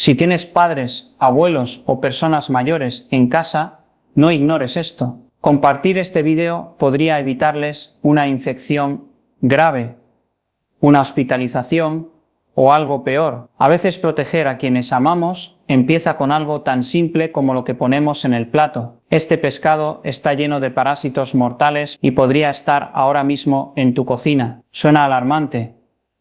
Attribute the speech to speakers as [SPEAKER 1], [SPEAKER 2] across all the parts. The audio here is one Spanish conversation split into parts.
[SPEAKER 1] Si tienes padres, abuelos o personas mayores en casa, no ignores esto. Compartir este vídeo podría evitarles una infección grave, una hospitalización o algo peor. A veces proteger a quienes amamos empieza con algo tan simple como lo que ponemos en el plato. Este pescado está lleno de parásitos mortales y podría estar ahora mismo en tu cocina. Suena alarmante,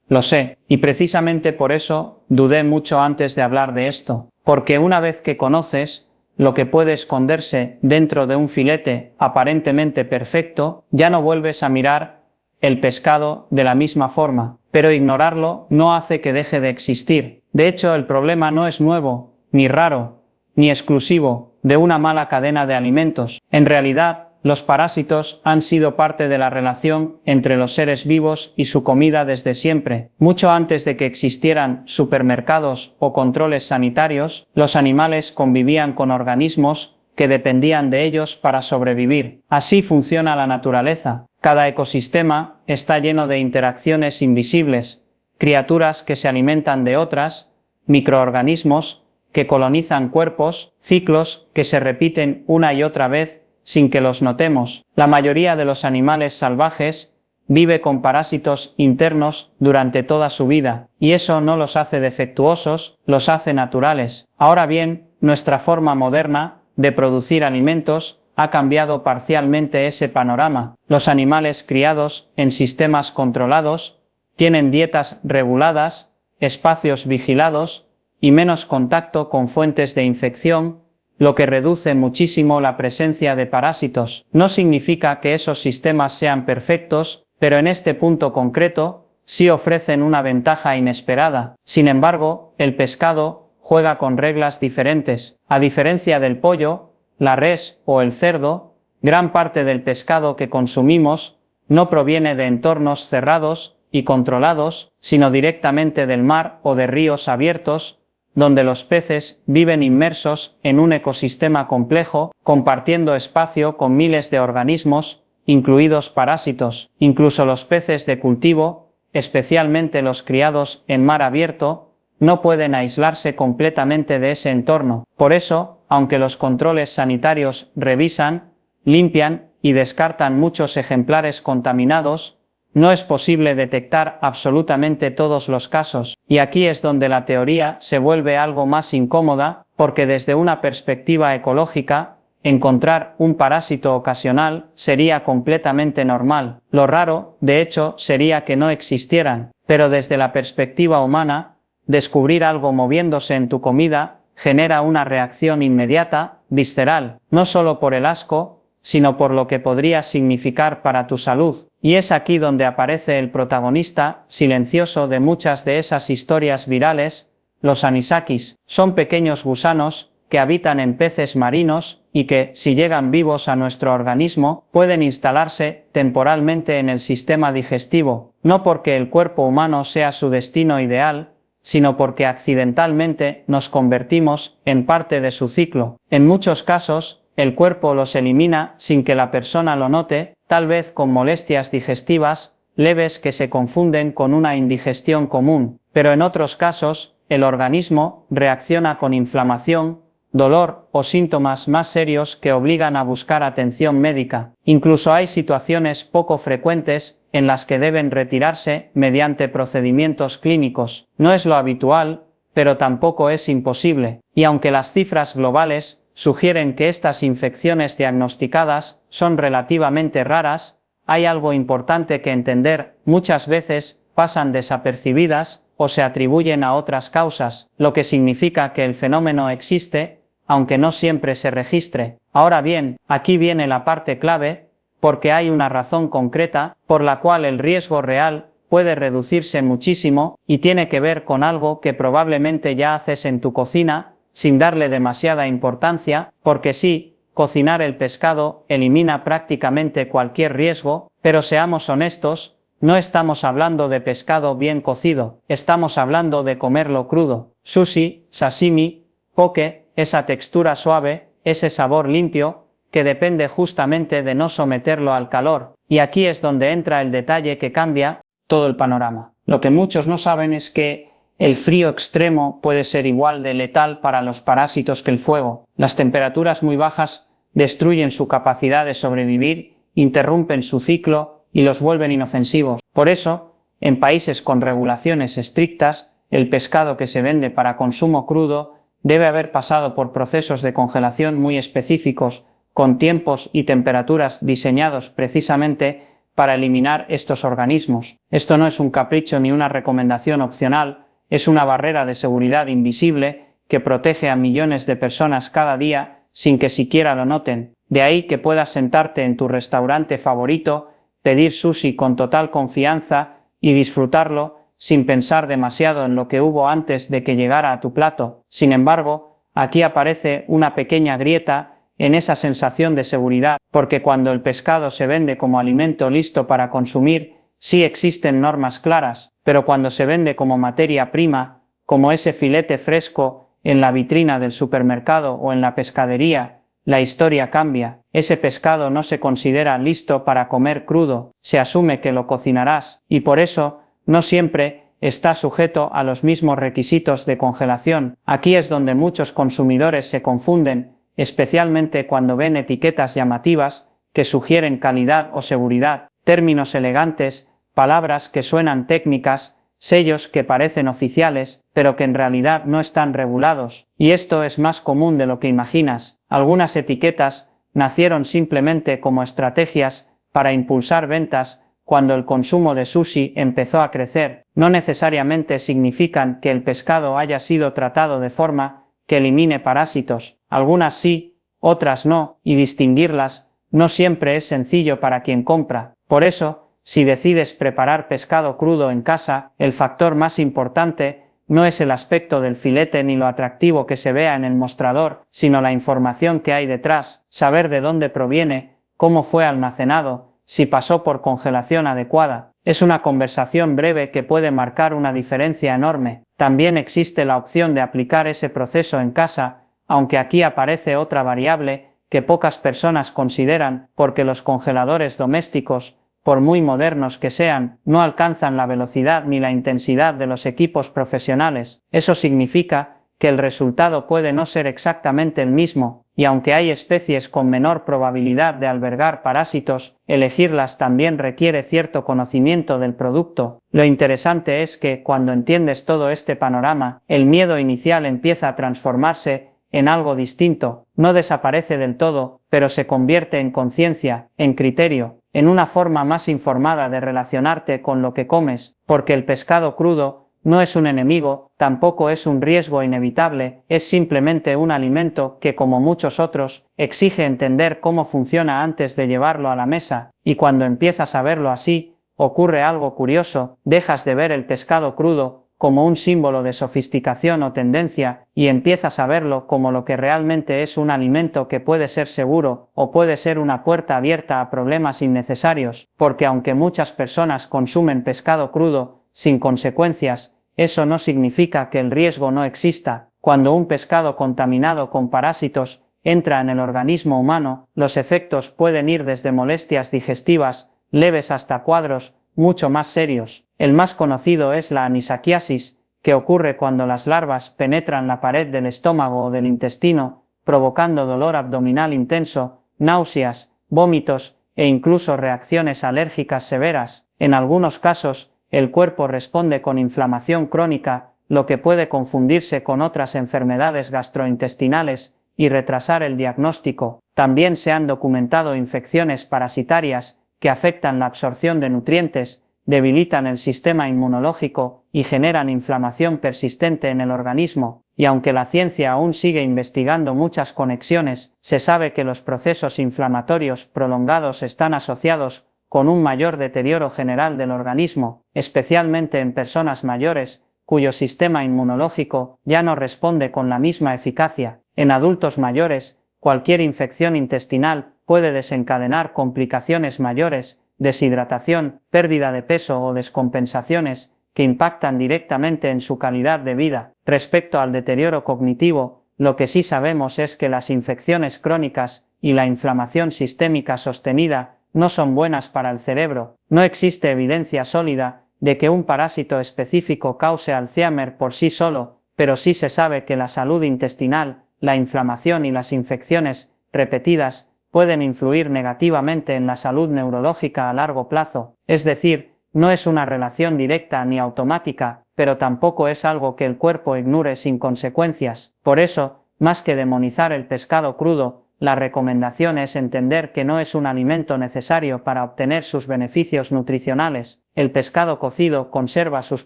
[SPEAKER 1] lo sé, y precisamente por eso dudé mucho antes de hablar de esto, porque una vez que conoces lo que puede esconderse dentro de un filete aparentemente perfecto, ya no vuelves a mirar el pescado de la misma forma, pero ignorarlo no hace que deje de existir. De hecho, el problema no es nuevo, ni raro, ni exclusivo de una mala cadena de alimentos. En realidad, los parásitos han sido parte de la relación entre los seres vivos y su comida desde siempre. Mucho antes de que existieran supermercados o controles sanitarios, los animales convivían con organismos que dependían de ellos para sobrevivir. Así funciona la naturaleza. Cada ecosistema está lleno de interacciones invisibles, criaturas que se alimentan de otras, microorganismos que colonizan cuerpos, ciclos que se repiten una y otra vez sin que los notemos. La mayoría de los animales salvajes vive con parásitos internos durante toda su vida, y eso no los hace defectuosos, los hace naturales. Ahora bien, nuestra forma moderna de producir alimentos ha cambiado parcialmente ese panorama. Los animales criados en sistemas controlados tienen dietas reguladas, espacios vigilados y menos contacto con fuentes de infección, lo que reduce muchísimo la presencia de parásitos. No significa que esos sistemas sean perfectos, pero en este punto concreto sí ofrecen una ventaja inesperada. Sin embargo, el pescado juega con reglas diferentes. A diferencia del pollo, la res o el cerdo, gran parte del pescado que consumimos no proviene de entornos cerrados y controlados, sino directamente del mar o de ríos abiertos, donde los peces viven inmersos en un ecosistema complejo, compartiendo espacio con miles de organismos, incluidos parásitos. Incluso los peces de cultivo, especialmente los criados en mar abierto, no pueden aislarse completamente de ese entorno. Por eso, aunque los controles sanitarios revisan, limpian y descartan muchos ejemplares contaminados, no es posible detectar absolutamente todos los casos. Y aquí es donde la teoría se vuelve algo más incómoda, porque desde una perspectiva ecológica, encontrar un parásito ocasional sería completamente normal. Lo raro, de hecho, sería que no existieran. Pero desde la perspectiva humana, descubrir algo moviéndose en tu comida genera una reacción inmediata, visceral, no solo por el asco, sino por lo que podría significar para tu salud. Y es aquí donde aparece el protagonista silencioso de muchas de esas historias virales, los anisakis. Son pequeños gusanos que habitan en peces marinos y que, si llegan vivos a nuestro organismo, pueden instalarse temporalmente en el sistema digestivo, no porque el cuerpo humano sea su destino ideal, sino porque accidentalmente nos convertimos en parte de su ciclo. En muchos casos, el cuerpo los elimina sin que la persona lo note, tal vez con molestias digestivas leves que se confunden con una indigestión común, pero en otros casos, el organismo reacciona con inflamación, dolor o síntomas más serios que obligan a buscar atención médica. Incluso hay situaciones poco frecuentes en las que deben retirarse mediante procedimientos clínicos. No es lo habitual, pero tampoco es imposible. Y aunque las cifras globales sugieren que estas infecciones diagnosticadas son relativamente raras, hay algo importante que entender: muchas veces pasan desapercibidas o se atribuyen a otras causas, lo que significa que el fenómeno existe, aunque no siempre se registre. Ahora bien, aquí viene la parte clave, porque hay una razón concreta por la cual el riesgo real puede reducirse muchísimo, y tiene que ver con algo que probablemente ya haces en tu cocina, sin darle demasiada importancia, porque sí, cocinar el pescado elimina prácticamente cualquier riesgo, pero seamos honestos, no estamos hablando de pescado bien cocido, estamos hablando de comerlo crudo. Sushi, sashimi, poke, esa textura suave, ese sabor limpio, que depende justamente de no someterlo al calor. Y aquí es donde entra el detalle que cambia todo el panorama. Lo que muchos no saben es que El frío extremo puede ser igual de letal para los parásitos que el fuego. Las temperaturas muy bajas destruyen su capacidad de sobrevivir, interrumpen su ciclo y los vuelven inofensivos. Por eso, en países con regulaciones estrictas, el pescado que se vende para consumo crudo debe haber pasado por procesos de congelación muy específicos, con tiempos y temperaturas diseñados precisamente para eliminar estos organismos. Esto no es un capricho ni una recomendación opcional, es una barrera de seguridad invisible que protege a millones de personas cada día sin que siquiera lo noten. De ahí que puedas sentarte en tu restaurante favorito, pedir sushi con total confianza y disfrutarlo sin pensar demasiado en lo que hubo antes de que llegara a tu plato. Sin embargo, aquí aparece una pequeña grieta en esa sensación de seguridad, porque cuando el pescado se vende como alimento listo para consumir, sí existen normas claras, pero cuando se vende como materia prima, como ese filete fresco en la vitrina del supermercado o en la pescadería, la historia cambia. Ese pescado no se considera listo para comer crudo, se asume que lo cocinarás, y por eso no siempre está sujeto a los mismos requisitos de congelación. Aquí es donde muchos consumidores se confunden, especialmente cuando ven etiquetas llamativas que sugieren calidad o seguridad, términos elegantes, palabras que suenan técnicas, sellos que parecen oficiales, pero que en realidad no están regulados. Y esto es más común de lo que imaginas. Algunas etiquetas nacieron simplemente como estrategias para impulsar ventas cuando el consumo de sushi empezó a crecer. No necesariamente significan que el pescado haya sido tratado de forma que elimine parásitos. Algunas sí, otras no, y distinguirlas no siempre es sencillo para quien compra. Por eso, si decides preparar pescado crudo en casa, el factor más importante no es el aspecto del filete ni lo atractivo que se vea en el mostrador, sino la información que hay detrás, saber de dónde proviene, cómo fue almacenado, si pasó por congelación adecuada. Es una conversación breve que puede marcar una diferencia enorme. También existe la opción de aplicar ese proceso en casa, aunque aquí aparece otra variable que pocas personas consideran, porque los congeladores domésticos, por muy modernos que sean, no alcanzan la velocidad ni la intensidad de los equipos profesionales. Eso significa que el resultado puede no ser exactamente el mismo, y aunque hay especies con menor probabilidad de albergar parásitos, elegirlas también requiere cierto conocimiento del producto. Lo interesante es que, cuando entiendes todo este panorama, el miedo inicial empieza a transformarse en algo distinto. No desaparece del todo, pero se convierte en conciencia, en criterio, en una forma más informada de relacionarte con lo que comes, porque el pescado crudo no es un enemigo, tampoco es un riesgo inevitable, es simplemente un alimento que, como muchos otros, exige entender cómo funciona antes de llevarlo a la mesa, y cuando empiezas a verlo así, ocurre algo curioso, dejas de ver el pescado crudo como un símbolo de sofisticación o tendencia, y empiezas a verlo como lo que realmente es: un alimento que puede ser seguro, o puede ser una puerta abierta a problemas innecesarios, porque aunque muchas personas consumen pescado crudo sin consecuencias, eso no significa que el riesgo no exista. Cuando un pescado contaminado con parásitos entra en el organismo humano, los efectos pueden ir desde molestias digestivas leves hasta cuadros mucho más serios. El más conocido es la anisakiasis, que ocurre cuando las larvas penetran la pared del estómago o del intestino, provocando dolor abdominal intenso, náuseas, vómitos e incluso reacciones alérgicas severas. En algunos casos, el cuerpo responde con inflamación crónica, lo que puede confundirse con otras enfermedades gastrointestinales y retrasar el diagnóstico. También se han documentado infecciones parasitarias que afectan la absorción de nutrientes, debilitan el sistema inmunológico y generan inflamación persistente en el organismo. Y aunque la ciencia aún sigue investigando muchas conexiones, se sabe que los procesos inflamatorios prolongados están asociados con un mayor deterioro general del organismo, especialmente en personas mayores, cuyo sistema inmunológico ya no responde con la misma eficacia. En adultos mayores, cualquier infección intestinal puede desencadenar complicaciones mayores, deshidratación, pérdida de peso o descompensaciones que impactan directamente en su calidad de vida. Respecto al deterioro cognitivo, lo que sí sabemos es que las infecciones crónicas y la inflamación sistémica sostenida no son buenas para el cerebro. No existe evidencia sólida de que un parásito específico cause Alzheimer por sí solo, pero sí se sabe que la salud intestinal, la inflamación y las infecciones repetidas pueden influir negativamente en la salud neurológica a largo plazo, es decir, no es una relación directa ni automática, pero tampoco es algo que el cuerpo ignore sin consecuencias. Por eso, más que demonizar el pescado crudo, la recomendación es entender que no es un alimento necesario para obtener sus beneficios nutricionales. El pescado cocido conserva sus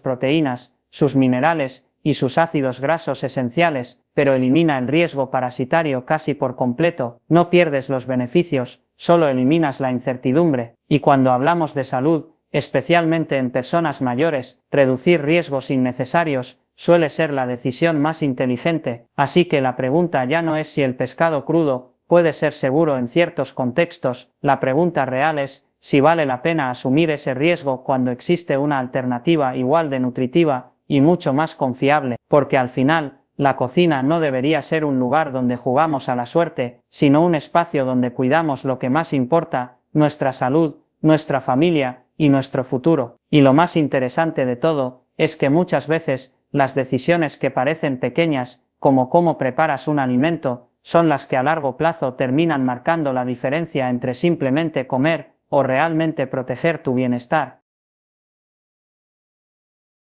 [SPEAKER 1] proteínas, sus minerales y sus ácidos grasos esenciales, pero elimina el riesgo parasitario casi por completo. No pierdes los beneficios, solo eliminas la incertidumbre. Y cuando hablamos de salud, especialmente en personas mayores, reducir riesgos innecesarios suele ser la decisión más inteligente, así que la pregunta ya no es si el pescado crudo puede ser seguro en ciertos contextos, la pregunta real es si vale la pena asumir ese riesgo cuando existe una alternativa igual de nutritiva y mucho más confiable, porque al final, la cocina no debería ser un lugar donde jugamos a la suerte, sino un espacio donde cuidamos lo que más importa, nuestra salud, nuestra familia y nuestro futuro. Y lo más interesante de todo, es que muchas veces, las decisiones que parecen pequeñas, como cómo preparas un alimento, son las que a largo plazo terminan marcando la diferencia entre simplemente comer o realmente proteger tu bienestar.